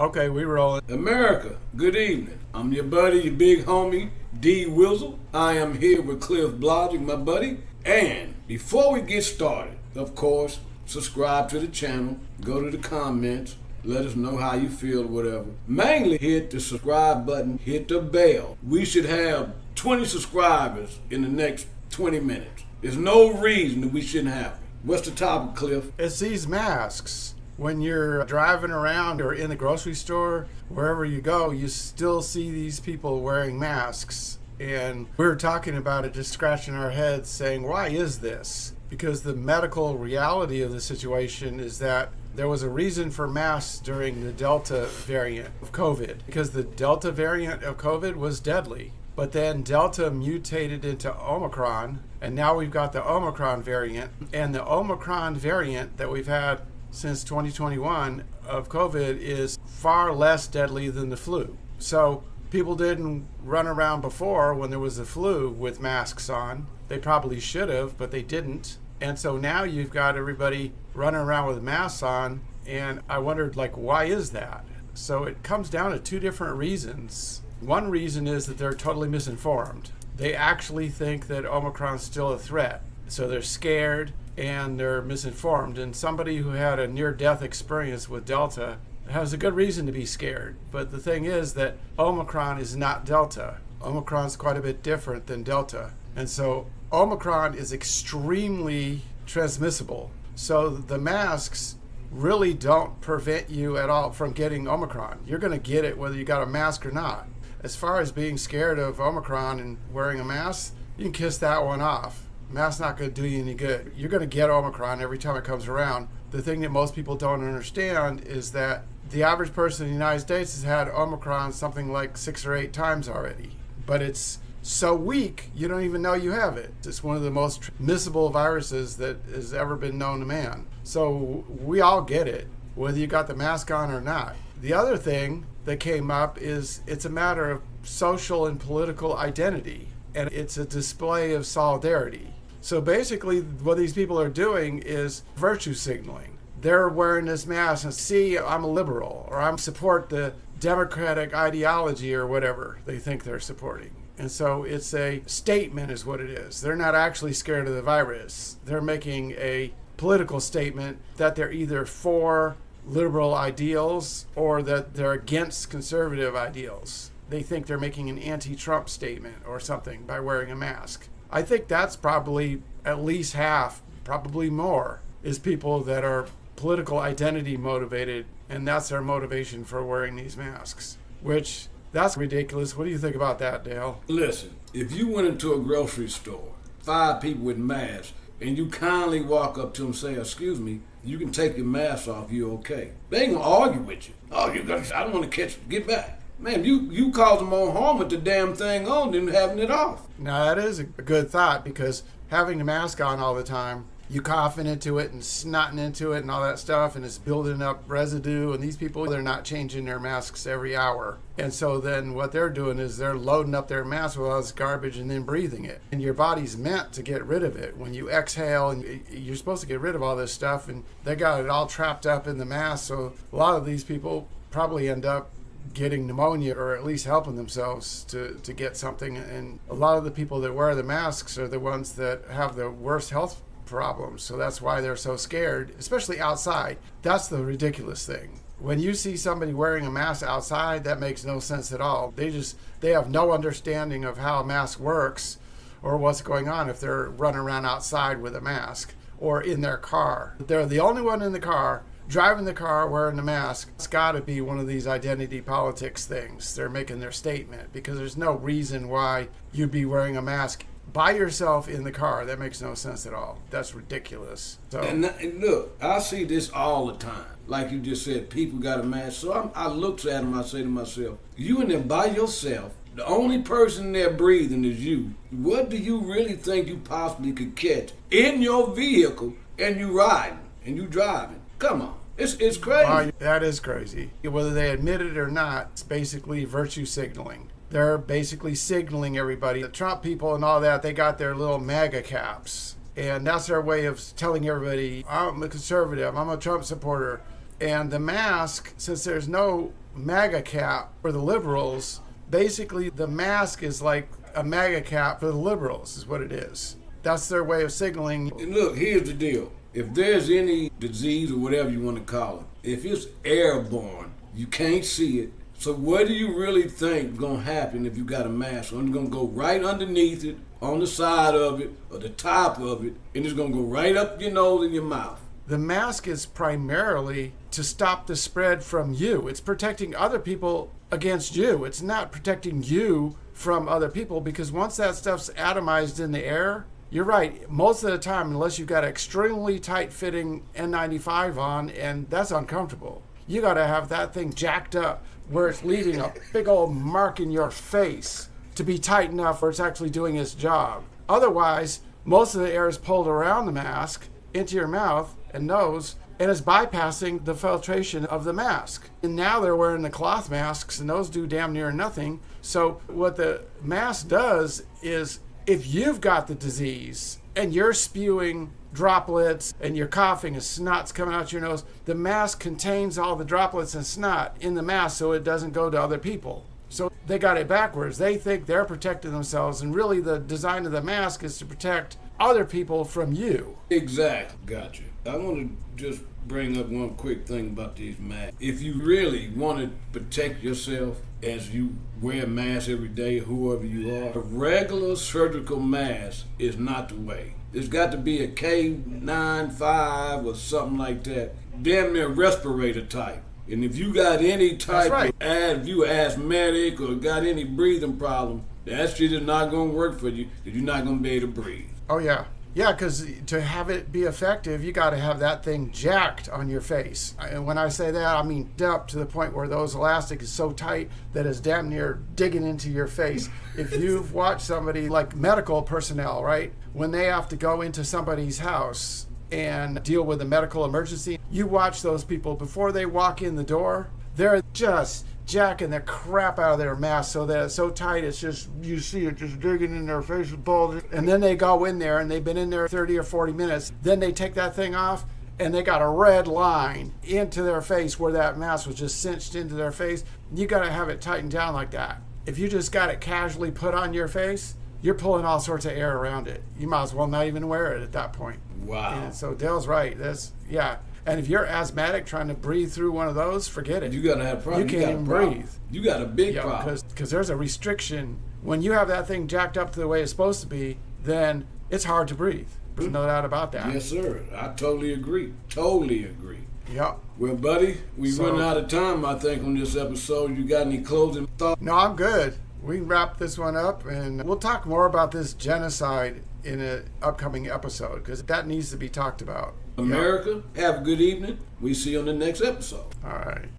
Okay, we rolling. America, good evening. I'm your buddy, your big homie, D. Wizzle. I am here with Cliff Blodgett, my buddy. And before we get started, of course, subscribe to the channel, go to the comments, let us know how you feel or whatever. Mainly hit the subscribe button, hit the bell. We should have 20 subscribers in the next 20 minutes. There's no reason that we shouldn't have it. What's the topic, Cliff? It's these masks. When you're driving around or in the grocery store, wherever you go, you still see these people wearing masks. And we were talking about it, just scratching our heads, saying, why is this? Because the medical reality of the situation is that there was a reason for masks during the Delta variant of COVID, because the Delta variant of COVID was deadly. But then Delta mutated into Omicron, and now we've got the Omicron variant. And the Omicron variant that we've had since 2021 of COVID is far less deadly than the flu. So people didn't run around before when there was the flu with masks on. They probably should have, but they didn't. And so now you've got everybody running around with masks on, and I wondered, why is that? So it comes down to two different reasons. One reason is that they're totally misinformed. They actually think that Omicron's still a threat, so they're scared and they're misinformed. And somebody who had a near-death experience with Delta has a good reason to be scared. But the thing is that Omicron is not Delta. Omicron's quite a bit different than Delta. And so Omicron is extremely transmissible. So the masks really don't prevent you at all from getting Omicron. You're going to get it whether you got a mask or not. As far as being scared of Omicron and wearing a mask, you can kiss that one off. Mask's not going to do you any good. You're going to get Omicron every time it comes around. The thing that most people don't understand is that the average person in the United States has had Omicron something like 6 or 8 times already. But it's so weak, you don't even know you have it. It's one of the most transmissible viruses that has ever been known to man. So we all get it, whether you got the mask on or not. The other thing that came up is it's a matter of social and political identity, and it's a display of solidarity. So basically what these people are doing is virtue signaling. They're wearing this mask and see, I'm a liberal, or I support the democratic ideology or whatever they think they're supporting. And so it's a statement is what it is. They're not actually scared of the virus. They're making a political statement that they're either for liberal ideals or that they're against conservative ideals. They think they're making an anti-Trump statement or something by wearing a mask. I think that's probably at least half, probably more, is people that are political identity motivated, and that's their motivation for wearing these masks, which that's ridiculous. What do you think about that, Dale? Listen, if you went into a grocery store, 5 people with masks, and you kindly walk up to them and say, excuse me, you can take your mask off, you okay. They ain't gonna argue with you. Oh, I don't want to catch you. Get back. Man, you caused more harm with the damn thing on than having it off. Now, that is a good thought, because having the mask on all the time, you coughing into it and snotting into it and all that stuff, and it's building up residue, and these people, they're not changing their masks every hour. And so then what they're doing is they're loading up their mask with all this garbage and then breathing it. And your body's meant to get rid of it. When you exhale, and you're supposed to get rid of all this stuff, and they got it all trapped up in the mask. So a lot of these people probably end up getting pneumonia, or at least helping themselves to get something. And a lot of the people that wear the masks are the ones that have the worst health problems. So that's why they're so scared, especially outside. That's the ridiculous thing. When you see somebody wearing a mask outside, that makes no sense at all. They have no understanding of how a mask works or what's going on if they're running around outside with a mask or in their car. They're the only one in the car, driving the car wearing the mask. It's got to be one of these identity politics things. They're making their statement, because there's no reason why you'd be wearing a mask by yourself in the car. That makes no sense at all. That's ridiculous. So, and look, I see this all the time. Like you just said, people got a mask. So I look at them, I say to myself, you in there by yourself, the only person there breathing is you. What do you really think you possibly could catch in your vehicle, and you riding and you driving? Come on. It's crazy. That is crazy. Whether they admit it or not, it's basically virtue signaling. They're basically signaling everybody. The Trump people and all that, they got their little MAGA caps. And that's their way of telling everybody, I'm a conservative, I'm a Trump supporter. And the mask, since there's no MAGA cap for the liberals. Basically, the mask is like a MAGA cap for the liberals, is what it is. That's their way of signaling. And look, here's the deal. If there's any disease or whatever you want to call it, if it's airborne, you can't see it. So what do you really think is going to happen if you got a mask on? It's going to go right underneath it, on the side of it, or the top of it, and it's going to go right up your nose and your mouth. The mask is primarily to stop the spread from you. It's protecting other people against you. It's not protecting you from other people, because once that stuff's atomized in the air, you're right, most of the time, unless you've got an extremely tight-fitting N95 on, and that's uncomfortable. You got to have that thing jacked up where it's leaving a big old mark in your face to be tight enough where it's actually doing its job. Otherwise, most of the air is pulled around the mask into your mouth and nose, and it's bypassing the filtration of the mask. And now they're wearing the cloth masks, and those do damn near nothing. So what the mask does is, if you've got the disease and you're spewing droplets and you're coughing and snot's coming out your nose, the mask contains all the droplets and snot in the mask so it doesn't go to other people. So they got it backwards. They think they're protecting themselves, and really the design of the mask is to protect other people from you. Exactly. Gotcha. I want to just bring up one quick thing about these masks. If you really want to protect yourself as you wear a mask every day, whoever you are, a regular surgical mask is not the way. There's got to be a K95 or something like that. Damn near respirator type. And if you got any type of, if you asthmatic or got any breathing problem, that shit is not going to work for you, because you're not going to be able to breathe. Oh, yeah. Yeah, because to have it be effective, you got to have that thing jacked on your face. And when I say that, I mean up to the point where those elastic is so tight that it's damn near digging into your face. If you've watched somebody like medical personnel, right, when they have to go into somebody's house and deal with a medical emergency, you watch those people before they walk in the door, they're just jacking the crap out of their mask so that it's so tight it's just, you see it just digging in their face, bulging. And then they go in there and they've been in there 30 or 40 minutes. Then they take that thing off and they got a red line into their face where that mask was just cinched into their face. You got to have it tightened down like that. If you just got it casually put on your face, you're pulling all sorts of air around it. You might as well not even wear it at that point. Wow. And so Dale's right. Yeah. And if you're asthmatic trying to breathe through one of those, forget it. You got to have a problem. You can't even breathe. You got a big problem. Because there's a restriction. When you have that thing jacked up to the way it's supposed to be, then it's hard to breathe. There's no doubt about that. Yes, sir. I totally agree. Totally agree. Yep. Well, buddy, we're running out of time, I think, on this episode. You got any closing thoughts? No, I'm good. We can wrap this one up, and we'll talk more about this genocide in an upcoming episode, because that needs to be talked about. America, have a good evening. We see you on the next episode. All right.